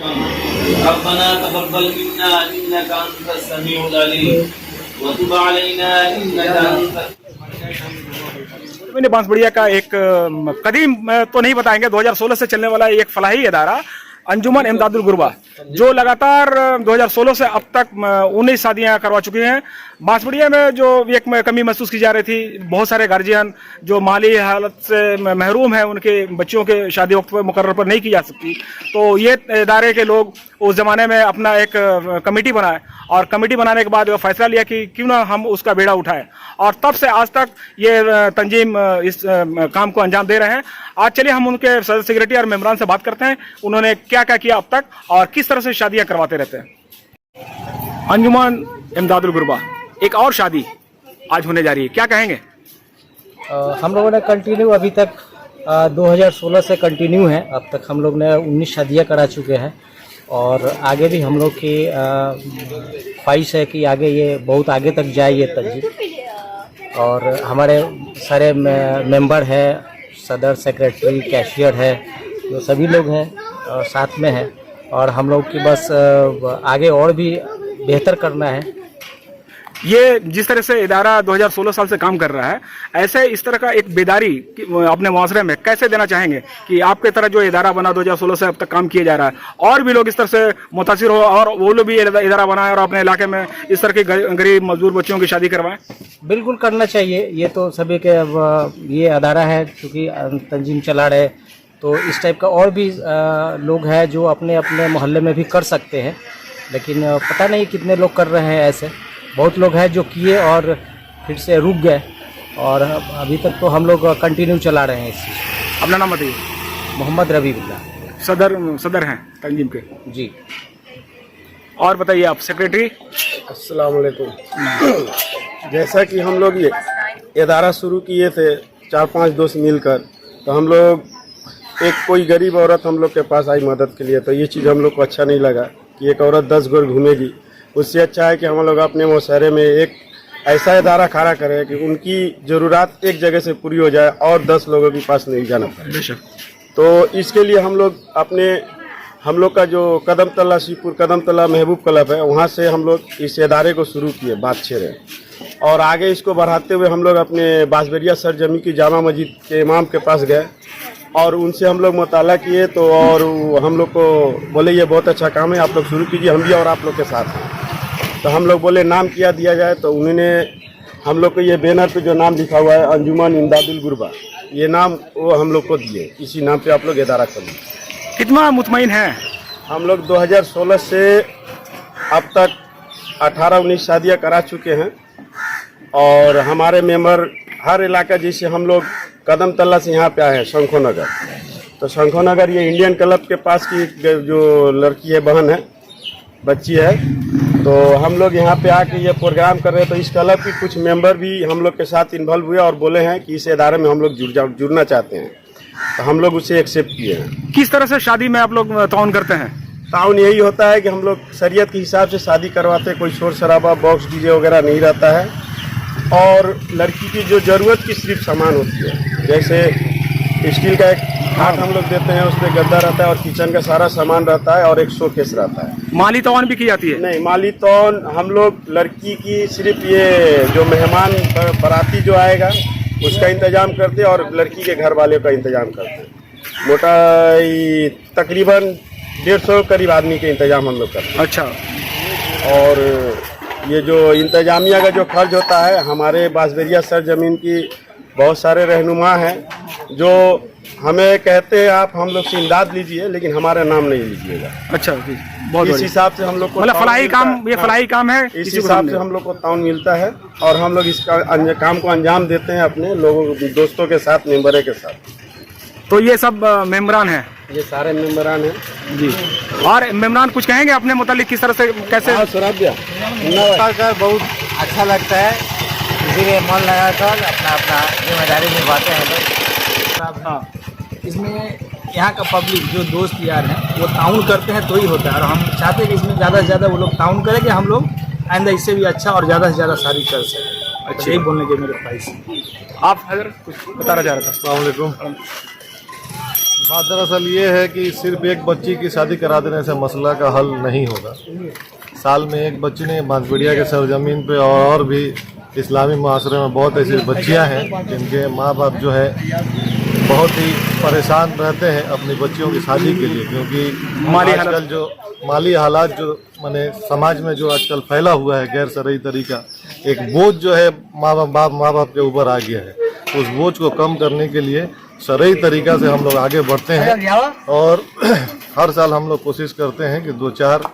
रब्बना तक़ब्बल मिन्ना इन्नका अंतस समीउल अलीम व तुब अलैना इन्नका अंतस। मैंने बांसबड़िया का एक कदीम तो नहीं बताएंगे, 2016 से चलने वाला एक फलाही इदारा अंजुमन इमदादुल गुरबा, जो लगातार 2016 से अब तक 19 शादियां करवा चुकी हैं। बांसबड़िया में जो एक कमी महसूस की जा रही थी, बहुत सारे गार्जियन जो माली हालत से महरूम हैं, उनके बच्चों के शादी वक्त पर मुकर्रर पर नहीं की जा सकती, तो ये इदारे के लोग उस ज़माने में अपना एक कमेटी बनाए और कमेटी बनाने के बाद वो फैसला लिया कि क्यों ना हम उसका बेड़ा उठाएं, और तब से आज तक ये तंजीम इस काम को अंजाम दे रहे हैं। आज चलिए हम उनके सदर सेक्रेटरी और मेम्बरान से बात करते हैं, उन्होंने क्या क्या किया अब तक और किस तरह से शादियां करवाते रहते हैं। अंजुमन इमदादुल गुरबा, एक और शादी आज होने जा रही है, क्या कहेंगे? हम लोगों ने कंटिन्यू अभी तक 2016 से कंटिन्यू है, अब तक हम लोग ने 19 शादियां करा चुके हैं और आगे भी हम लोग की ख्वाहिश है कि आगे ये बहुत आगे तक जाए ये तंजीम। और हमारे सारे मेंबर हैं, सदर सेक्रेटरी, कैशियर है, जो सभी लोग हैं और साथ में हैं, और हम लोग की बस आगे और भी बेहतर करना है। ये जिस तरह से इदारा 2016 साल से काम कर रहा है, ऐसे इस तरह का एक बेदारी अपने मुआशरे में कैसे देना चाहेंगे कि आपके तरह जो इदारा बना 2016 से अब तक काम किया जा रहा है, और भी लोग इस तरह से मुतासिर हो और वो लोग भी इदारा बनाएं और अपने इलाके में इस तरह के गरीब मजदूर बच्चों की शादी करवाएं? बिल्कुल करना चाहिए, ये तो सभी के ये अदारा है, क्योंकि तंजीम चला रहे, तो इस टाइप का और भी लोग हैं जो अपने अपने मोहल्ले में भी कर सकते हैं, लेकिन पता नहीं कितने लोग कर रहे हैं। ऐसे बहुत लोग हैं जो किए और फिर से रुक गए, और अभी तक तो हम लोग कंटिन्यू चला रहे हैं इस चीज़ को। अपना नाम बताइए। मोहम्मद रबीउल्लाह, सदर हैं तंजीम के। जी। और बताइए आप सेक्रेटरी। अस्सलाम वालेकुम। जैसा कि हम लोग ये इदारा शुरू किए थे 4-5 दोस्त मिलकर, तो हम लोग एक कोई गरीब औरत हम लोग के पास आई मदद के लिए, तो ये चीज़ हम लोग को अच्छा नहीं लगा कि एक औरत 10 घर घूमेगी। उससे अच्छा है कि हम लोग अपने मुशहरे में एक ऐसा इदारा खड़ा करें कि उनकी ज़रूरत एक जगह से पूरी हो जाए और 10 लोगों के पास नहीं जाना पड़े। तो इसके लिए हम लोग का जो कदमतला शिवपुर कदमतला महबूब क्लब है, वहाँ से हम लोग इस इदारे को शुरू किए बात छेड़े, और आगे इसको बढ़ाते हुए हम लोग अपने बांसबड़िया सरजमी की जामा मस्जिद के इमाम के पास गए और उनसे हम लोग मुताला किए, तो और हम लोग को बोले ये बहुत अच्छा काम है, आप लोग शुरू कीजिए, हम भी और आप लोग के साथ हैं। तो हम लोग बोले नाम क्या दिया जाए, तो उन्होंने हम लोग को ये बैनर पे जो नाम लिखा हुआ है अंजुमन इमदादुल गुरबा, ये नाम वो हम लोग को दिए, इसी नाम पे आप लोग इदारा करिए। कितना मुतमईन है? हम लोग 2016 से अब तक 18-19 शादियाँ करा चुके हैं, और हमारे मेंबर हर इलाका, जैसे हम लोग कदम तल्ला से यहाँ पे आए हैं शंखो नगर, तो शंखो नगर ये इंडियन क्लब के पास की जो लड़की है, बहन है, बच्ची है, तो हम लोग यहाँ पे आके ये प्रोग्राम कर रहे हैं। तो इस क्लब की कुछ मेंबर भी हम लोग के साथ इन्वॉल्व हुए और बोले हैं कि इस इदारे में हम लोग जुड़ना चाहते हैं, तो हम लोग उसे एक्सेप्ट किए हैं। किस तरह से शादी में आप लोग ताउन करते हैं? ताउन यही होता है कि हम लोग शरीयत के हिसाब से शादी करवाते हैं, कोई शोर शराबा बॉक्स डीजे वगैरह नहीं रहता है, और लड़की की जो ज़रूरत की सिर्फ सामान होती है, जैसे स्टील का एक खाट हम लोग देते हैं, उसमें गद्दा रहता है और किचन का सारा सामान रहता है और एक शोकेस रहता है। माली तौन भी की जाती है? नहीं, माली तौन हम लोग लड़की की सिर्फ ये जो मेहमान बाराती जो आएगा उसका इंतजाम करते हैं और लड़की के घर वाले का इंतजाम करते हैं। मोटा तकरीबन 150 करीब आदमी के इंतजाम हम लोग करते हैं। अच्छा। और ये जो इंतजामिया का जो खर्च होता है, हमारे बांसबड़िया सरजमीन की बहुत सारे रहनुमा हैं जो हमें कहते हैं आप हम लोग से इमदाद लीजिए, लेकिन हमारा नाम नहीं लीजिएगा। अच्छा, बहुत इस हिसाब से हम लोग को मतलब फलाही काम, ये फलाही काम है, इस हिसाब से हम लोग को ताउन मिलता है और हम लोग इसका काम को अंजाम देते हैं अपने लोगों दोस्तों के साथ, मेंबरों के साथ। तो ये सब मेम्बरान हैं? ये सारे मेंबरान हैं जी। और मेम्बरान कुछ कहेंगे अपने मुतालिक, किस तरह से कैसे? बहुत अच्छा लगता है, इसीलिए मन लगा कर अपना अपना जिम्मेदारी निभाते हैं लोग। हाँ, इसमें यहाँ का पब्लिक जो दोस्त यार हैं वो ताउन करते हैं तो ही होता है, और हम चाहते हैं कि इसमें ज़्यादा से ज़्यादा वो लोग ताउन करें कि हम लोग आइंदा इससे भी अच्छा और ज़्यादा से ज़्यादा शादी कर सकें। अच्छा, यही बोलने के मेरे ख्वाहिश। आप अगर कुछ बताना चाह रहे थे? अस्सलाम वालेकुम। बात दरअसल ये है कि सिर्फ एक बच्ची की शादी करा देने से मसला का हल नहीं होगा। साल में एक बच्ची नहीं, बांसबेड़िया के सरजमीन पे और भी इस्लामी मुआशरे में बहुत ऐसी बच्चियां हैं जिनके माँ बाप जो है बहुत ही परेशान रहते हैं अपनी बच्चियों की शादी के लिए, क्योंकि आजकल जो माली हालात जो माने समाज में जो आजकल फैला हुआ है गैर शरई तरीका, एक बोझ जो है माँ बाप के ऊपर आ गया है। उस बोझ को कम करने के लिए शरई तरीका से हम लोग आगे बढ़ते हैं और हर साल हम लोग कोशिश करते हैं कि 2-4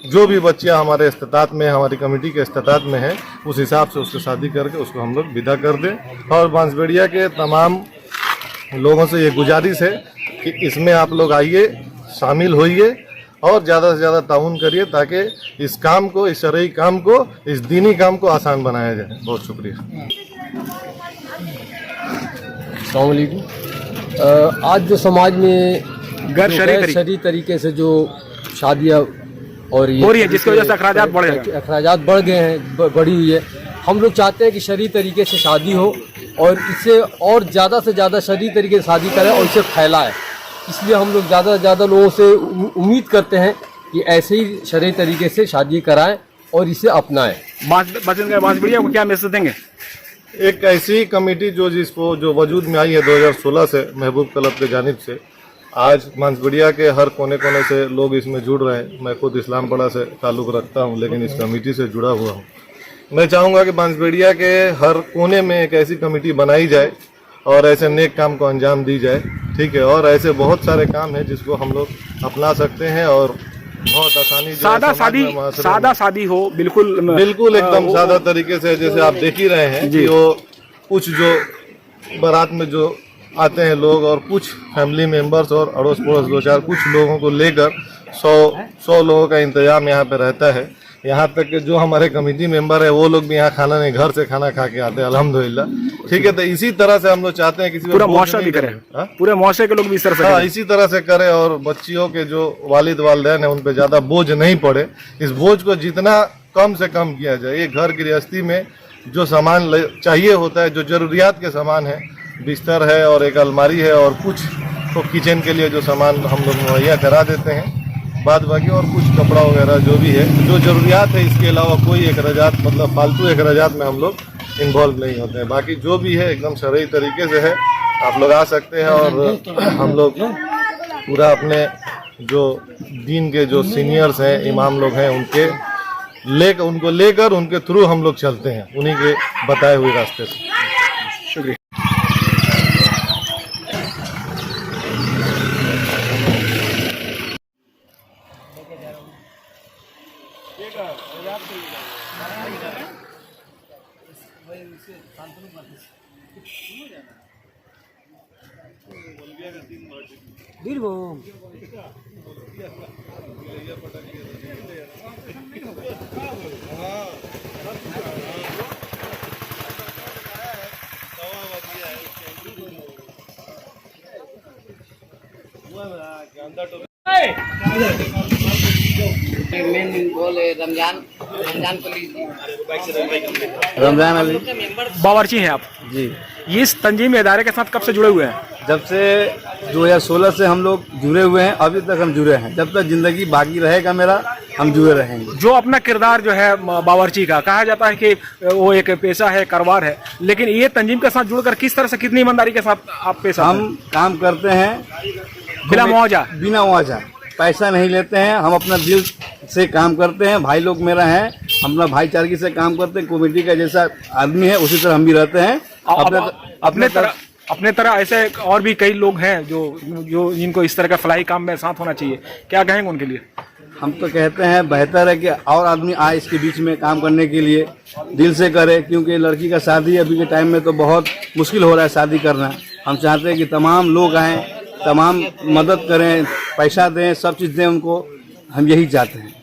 जो भी बच्चियां हमारे इस्तेतात में, हमारी कमेटी के इस्तेतात में है, उस हिसाब से उसकी शादी करके उसको हम लोग विदा कर दें। और बांसबेड़िया के तमाम लोगों से ये गुजारिश है कि इसमें आप लोग आइए, शामिल होइए और ज़्यादा से ज़्यादा ताउन करिए ताकि इस काम को, इस शरई काम को, इस दीनी काम को आसान बनाया जाए। बहुत शुक्रिया। अस्सलाम वालेकुम। आज जो समाज में गैर शरई तरीके से जो शादियाँ और ये हो रही है, जिसकी वजह से अखराजात बढ़ गए हैं, अखराजात बढ़ गए हैं, बढ़ी हुई है। हम लोग चाहते हैं कि शरई तरीके से शादी हो और इससे और ज़्यादा से ज़्यादा शरई तरीके से शादी करें और इसे फैलाएं। इसलिए हम लोग ज़्यादा से ज़्यादा लोगों से उम्मीद करते हैं कि ऐसे ही शरई तरीके से शादी कराएं और इसे अपनाएं। बांसबेड़िया को क्या मैसेज देंगे? एक ऐसी कमेटी जो वजूद में आई है 2016 से महबूब क्लब के जानिब से, आज बांसबेड़िया के हर कोने कोने से लोग इसमें जुड़ रहे हैं। मैं खुद इस्लामपुरा से ताल्लुक़ रखता हूं, लेकिन इस कमेटी से जुड़ा हुआ हूं। मैं चाहूँगा कि बांसबेड़िया के हर कोने में एक ऐसी कमेटी बनाई जाए और ऐसे नेक काम को अंजाम दी जाए, ठीक है। और ऐसे बहुत सारे काम हैं जिसको हम लोग अपना सकते हैं और बहुत आसानी, सादा शादी हो, बिल्कुल एकदम सादा तरीके से, जैसे आप देख ही रहे हैं कि वो कुछ जो बारात में जो आते हैं लोग और कुछ फैमिली मेंबर्स और अड़ोस पड़ोस 2-4 कुछ लोगों को लेकर 100 लोगों का इंतजाम यहाँ पे रहता है। यहाँ तक कि जो हमारे कमेटी मेंबर है वो लोग भी यहाँ खाना नहीं, घर से खाना खा के आते हैं अल्हम्दुलिल्लाह, ठीक है। तो इसी तरह से हम लोग चाहते हैं किसी पूरा मुआशरा भी करें, पूरे मुआशरे के लोग भी इस तरह से करें, इसी तरह से करें और बच्चियों के जो वालिद वालिदैन है उन पे ज्यादा बोझ नहीं पड़े। इस बोझ को जितना कम से कम किया जाए। ये घर गृहस्थी में जो सामान चाहिए होता है, जो जरूरियात के सामान है, बिस्तर है और एक अलमारी है और कुछ तो किचन के लिए जो सामान हम लोग मुहैया करा देते हैं, बाद बाकी और कुछ कपड़ा वगैरह जो भी है, जो ज़रूरियात है, इसके अलावा कोई अखराजात मतलब फालतू अखराजात में हम लोग इन्वॉल्व नहीं होते हैं। बाकी जो भी है एकदम शरई तरीके से है, आप लोग आ सकते हैं और हम लोग पूरा अपने जो दीन के जो सीनियर्स हैं, इमाम लोग हैं, उनको लेकर उनके थ्रू हम लोग चलते हैं, उन्हीं के बताए हुए रास्ते से। शुक्रिया। रमजान अली बावर्ची हैं आप जी। ये इस तंजीम इदारे के साथ कब से जुड़े हुए हैं? जब से 2016 से हम लोग जुड़े हुए हैं, अभी तक हम जुड़े हैं। जब तक जिंदगी बाकी रहेगा मेरा, हम जुड़े रहेंगे। जो अपना किरदार जो है बावर्ची का, कहा जाता है कि वो एक पेशा है, कारोबार है, लेकिन ये तंजीम के साथ जुड़कर किस तरह से, कितनी ईमानदारी के साथ आप पेशा? हम काम करते हैं बिना मुआवजा, पैसा नहीं लेते हैं। हम अपना दिल से काम करते हैं। भाई लोग मेरा हैं, हम अपना भाईचारगी से काम करते हैं। कमेटी का जैसा आदमी है उसी तरह हम भी रहते हैं। अपने तरह ऐसे और भी कई लोग हैं जो जिनको इस तरह का फलाही काम में साथ होना चाहिए, क्या कहेंगे उनके लिए? हम तो कहते हैं बेहतर है कि और आदमी आए इसके बीच में काम करने के लिए, दिल से करे, क्योंकि लड़की का शादी अभी के टाइम में तो बहुत मुश्किल हो रहा है शादी करना। हम चाहते हैं कि तमाम लोग आएँ, तमाम मदद करें, पैसा दें, सब चीज़ दें उनको, हम यही चाहते हैं।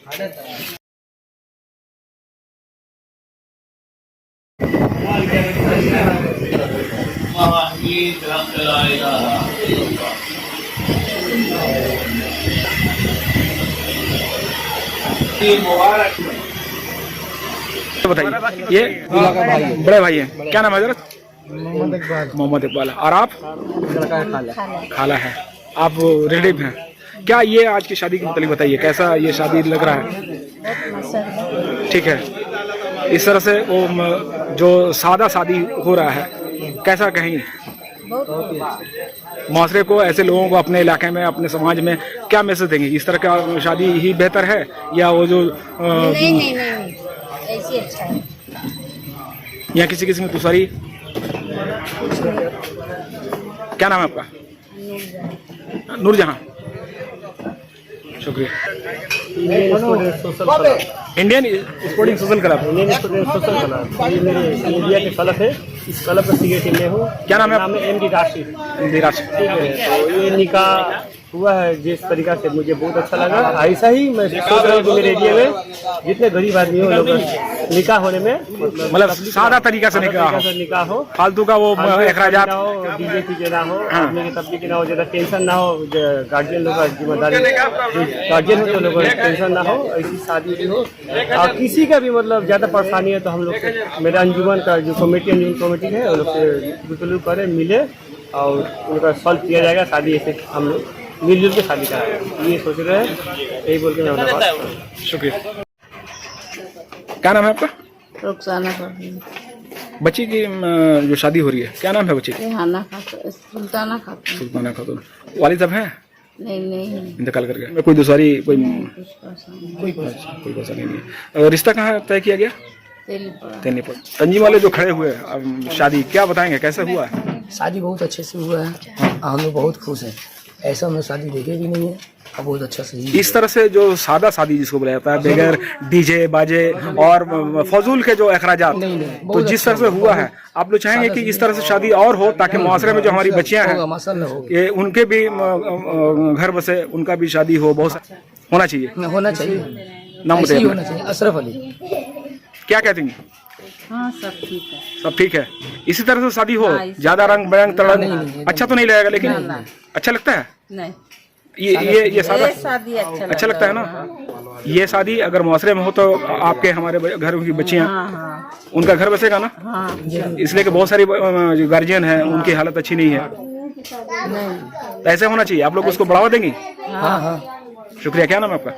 बताइए, ये बड़े भाई हैं, क्या नाम है हजरत? मोहम्मद इकबाल। और आप? खाला है। आप रिलेटिव हैं, क्या ये आज की शादी के मतलब बताइए, कैसा ये शादी लग रहा है? ठीक है, इस तरह से वो जो सादा शादी हो रहा है, कैसा कहेंगे माशरे को, ऐसे लोगों को अपने इलाके में, अपने समाज में क्या मैसेज देंगे? इस तरह का शादी ही बेहतर है या वो जो नहीं ऐसी अच्छा है। या किसी किसी में दूसरी? क्या नाम है आपका? नूरजहां, शुक्रिया। Indian sporting social club, Indian student social club, ये मेरे इंडिया के क्लब है, इस क्लब का सीए टीम में हूँ। क्या नाम है? नाम है एमडी राशिद। ठीक है, तो ये निकाह हुआ है जिस तरीका से मुझे बहुत अच्छा लगा। ऐसा ही मैं सोच रहा हूँ कि मेरे एरिया में जितने गरीब आदमी हो लोग निकाह होने में मतलब सादा तरीका से निकाह हो, फालतू का वो अखराजात ना हो, डीजे पीजे ना हो, अपने की तबलीग ना हो, ज्यादा टेंशन ना हो, गार्जियन लोग का जिम्मेदारी, गार्जियन हो तो लोग टेंशन ना हो, ऐसी शादी भी हो। और किसी का भी मतलब ज्यादा परेशानी है तो हम लोग मेरे अंजुमन का जो अंजुमन कमेटी है वो लोग से गुफ्तगू करें, मिले और उनका सॉल्व किया जाएगा। शादी ऐसे हम लोग मिलजुल के शादी करें, ये सोच रहे हैं। यही बोल के मैं शुक्रिया। क्या नाम है आपका? रुखसाना बच्ची की जो शादी हो रही है, क्या नाम है बच्ची की? सुल्ताना खातून। सुल्ताना खातून। वालिद साहब हैं? नहीं इंतकाल कर गए। कोई दूसरी कोई परेशानी नहीं है। रिश्ता कहाँ तय किया गया? तेलीपड़। तंजीम वाले जो खड़े हुए शादी, क्या बताएंगे कैसे हुआ है? शादी बहुत अच्छे से हुआ है, हम लोग बहुत खुश हैं। ऐसा हमने शादी देखे भी नहीं है, अब बहुत अच्छा से। इस तरह से जो सादा शादी जिसको बोला जाता है, बगैर डीजे बाजे और फजूल के जो अखराजात, तो जिस तरह से हुआ है, आप लोग चाहेंगे कि इस तरह से शादी और हो ताकि मुआशरे में जो हमारी बच्चियां हैं ये उनके भी घर बसे, उनका भी शादी हो, बहुत होना चाहिए। होना चाहिए, नाम ऐसे ही होना चाहिए। अशरफ अली। क्या कहते हैं? हाँ सब ठीक है, सब ठीक है। इसी तरह से शादी हो, ज्यादा रंग बिरंग तड़न अच्छा तो नहीं लगेगा, लेकिन अच्छा लगता है। नहीं ये सादा शादी अच्छा लगता है ना। ये शादी अगर मुआशरे में हो तो आपके हमारे घर की बच्चियां, उनका घर बसेगा ना। इसलिए कि बहुत सारी जो गार्जियन है उनकी हालत अच्छी नहीं है, तो ऐसे होना चाहिए। आप लोग उसको बढ़ावा देंगे? हाँ। शुक्रिया। क्या नाम है आपका?